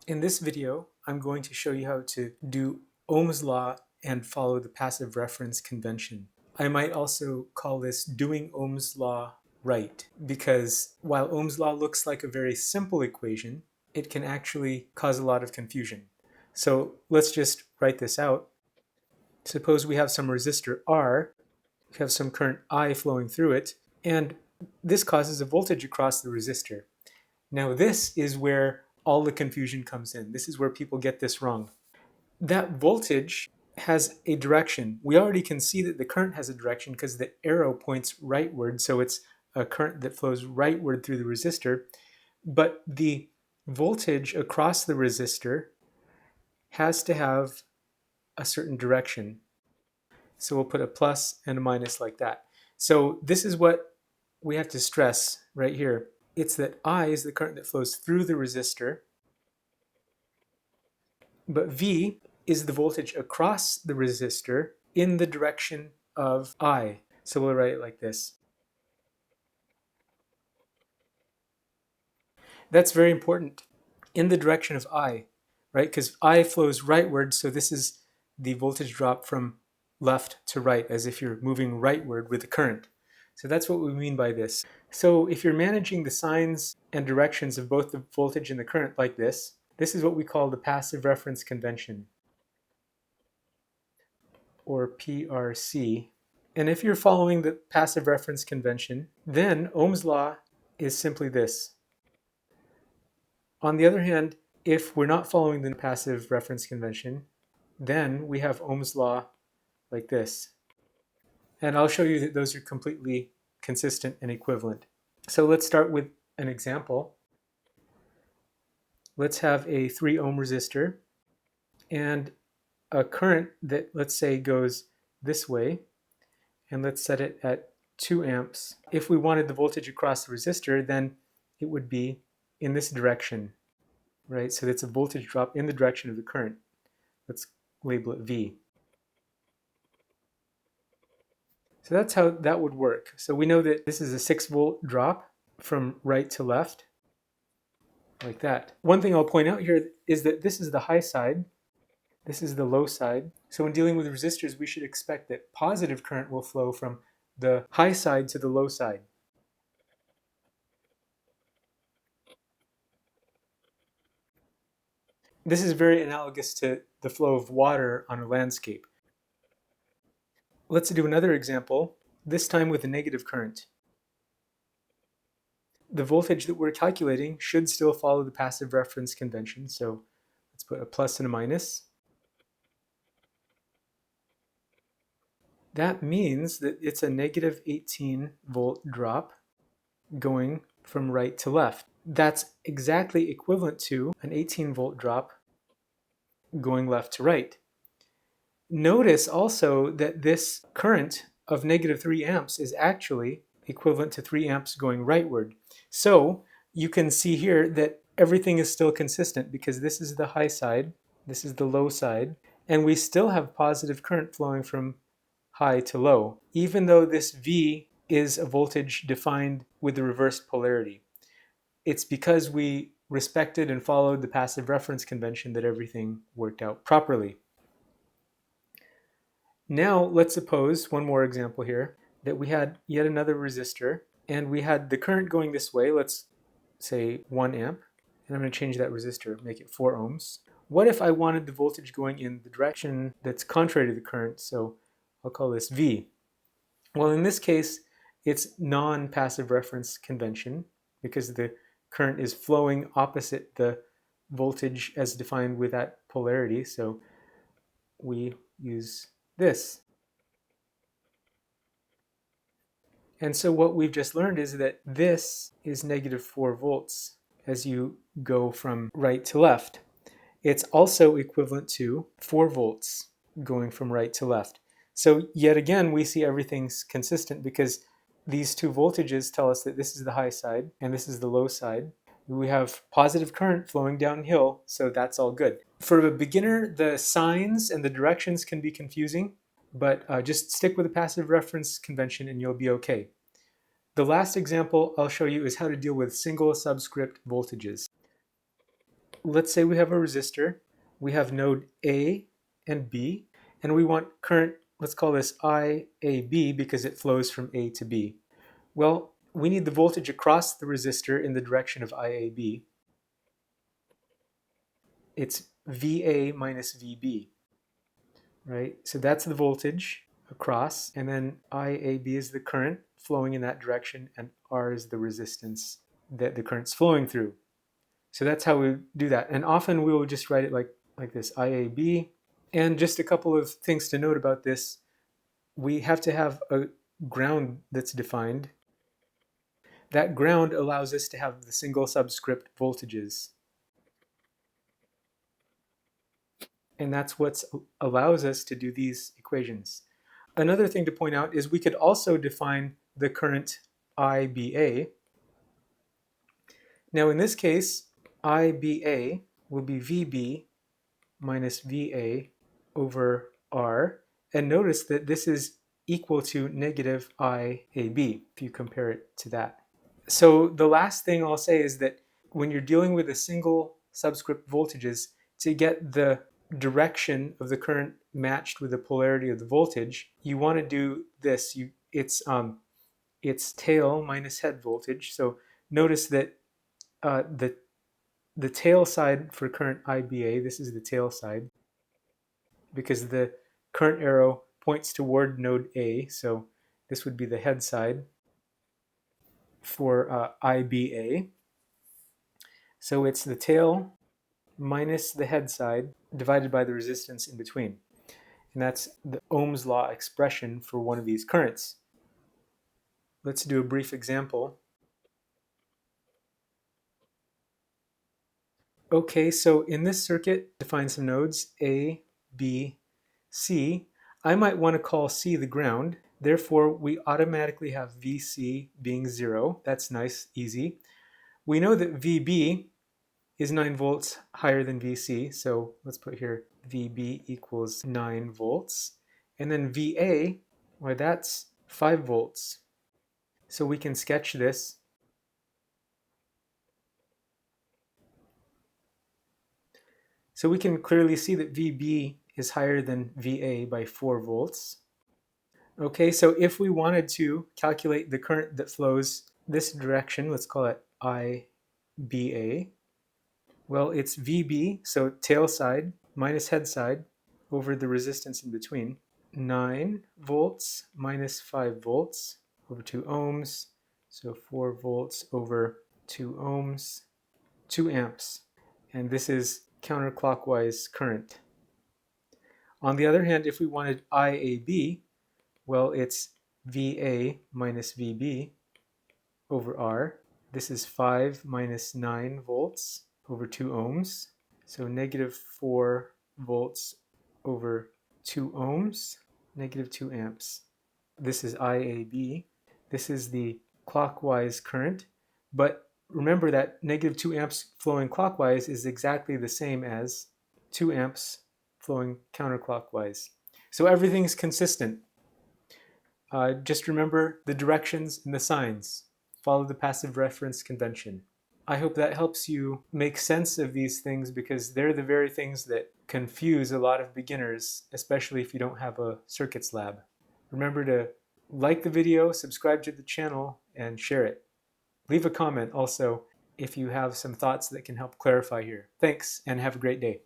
In this video, I'm going to show you how to do Ohm's law and follow the passive reference convention. I might also call this doing Ohm's law right, because while Ohm's law looks like a very simple equation, it can actually cause a lot of confusion. So let's just write this out. Suppose we have some resistor R, we have some current I flowing through it, and this causes a voltage across the resistor. Now this is where all the confusion comes in. This is where people get this wrong. That voltage has a direction. We already can see that the current has a direction because the arrow points rightward, so it's a current that flows rightward through the resistor. But the voltage across the resistor has to have a certain direction. So we'll put a plus and a minus like that. So this is what we have to stress right here. It's that I is the current that flows through the resistor, but V is the voltage across the resistor in the direction of I. So we'll write it like this. That's very important, in the direction of I, right? Because I flows rightward, so this is the voltage drop from left to right, as if you're moving rightward with the current. So that's what we mean by this. So if you're managing the signs and directions of both the voltage and the current like this is what we call the passive reference convention, or PRC. And if you're following the passive reference convention, then Ohm's law is simply this. On the other hand, if we're not following the passive reference convention, then we have Ohm's law like this. And I'll show you that those are completely consistent and equivalent. So let's start with an example. Let's have a 3 ohm resistor and a current that, let's say, goes this way, and let's set it at 2 amps. If we wanted the voltage across the resistor, then it would be in this direction, right? So that's a voltage drop in the direction of the current. Let's label it V. So that's how that would work. So we know that this is a 6-volt drop from right to left, like that. One thing I'll point out here is that this is the high side, this is the low side. So when dealing with resistors, we should expect that positive current will flow from the high side to the low side. This is very analogous to the flow of water on a landscape. Let's do another example, this time with a negative current. The voltage that we're calculating should still follow the passive reference convention, so let's put a plus and a minus. That means that it's a negative 18 volt drop going from right to left. That's exactly equivalent to an 18 volt drop going left to right. Notice also that this current of negative 3 amps is actually equivalent to 3 amps going rightward. So you can see here that everything is still consistent because this is the high side, this is the low side, and we still have positive current flowing from high to low, even though this V is a voltage defined with the reversed polarity. It's because we respected and followed the passive reference convention that everything worked out properly. Now let's suppose, one more example here, that we had yet another resistor and we had the current going this way, let's say 1 amp, and I'm going to change that resistor, make it 4 ohms. What if I wanted the voltage going in the direction that's contrary to the current, so I'll call this V. Well, in this case, it's non-passive reference convention because the current is flowing opposite the voltage as defined with that polarity, so we use this. And so what we've just learned is that this is negative 4 volts as you go from right to left. It's also equivalent to 4 volts going from right to left. So yet again, we see everything's consistent because these two voltages tell us that this is the high side and this is the low side. We have positive current flowing downhill, so that's all good. For a beginner, the signs and the directions can be confusing, but just stick with the passive reference convention and you'll be okay. The last example I'll show you is how to deal with single subscript voltages. let's say we have a resistor. We have node A and B, and we want current, let's call this IAB because it flows from A to B. Well, we need the voltage across the resistor in the direction of IAB. It's VA minus VB, right? So that's the voltage across, and then IAB is the current flowing in that direction, and R is the resistance that the current's flowing through. So that's how we do that. And often we will just write it like this, IAB. And just a couple of things to note about this. We have to have a ground that's defined. That ground allows us to have the single subscript voltages. And that's what allows us to do these equations. Another thing to point out is we could also define the current IBA. Now in this case, IBA will be VB minus VA over R. And notice that this is equal to negative IAB if you compare it to that. So the last thing I'll say is that when you're dealing with a single subscript voltages, to get the direction of the current matched with the polarity of the voltage, you want to do this. It's tail minus head voltage. So notice that the tail side for current IBA, this is the tail side, because the current arrow points toward node A, so this would be the head side for IBA. So it's the tail minus the head side divided by the resistance in between. And that's the Ohm's law expression for one of these currents. Let's do a brief example. Okay, so in this circuit, define some nodes A, B, C. I might want to call C the ground. Therefore, we automatically have VC being 0. That's nice, easy. We know that VB is 9 volts higher than VC. So let's put here VB equals 9 volts. And then VA, well, that's 5 volts. So we can sketch this. So we can clearly see that VB is higher than VA by 4 volts. Okay, so if we wanted to calculate the current that flows this direction, let's call it IBA. Well, it's VB, so tail side minus head side over the resistance in between. 9 volts minus 5 volts over 2 ohms. So 4 volts over 2 ohms, 2 amps. And this is counterclockwise current. On the other hand, if we wanted IAB, well, it's VA minus VB over R. This is 5 minus 9 volts over 2 ohms. So negative 4 volts over 2 ohms, negative 2 amps. This is IAB. This is the clockwise current. But remember that negative 2 amps flowing clockwise is exactly the same as 2 amps flowing counterclockwise. So everything's consistent. Just remember the directions and the signs. Follow the passive reference convention. I hope that helps you make sense of these things, because they're the very things that confuse a lot of beginners, especially if you don't have a circuits lab. Remember to like the video, subscribe to the channel, and share it. Leave a comment also if you have some thoughts that can help clarify here. Thanks, and have a great day.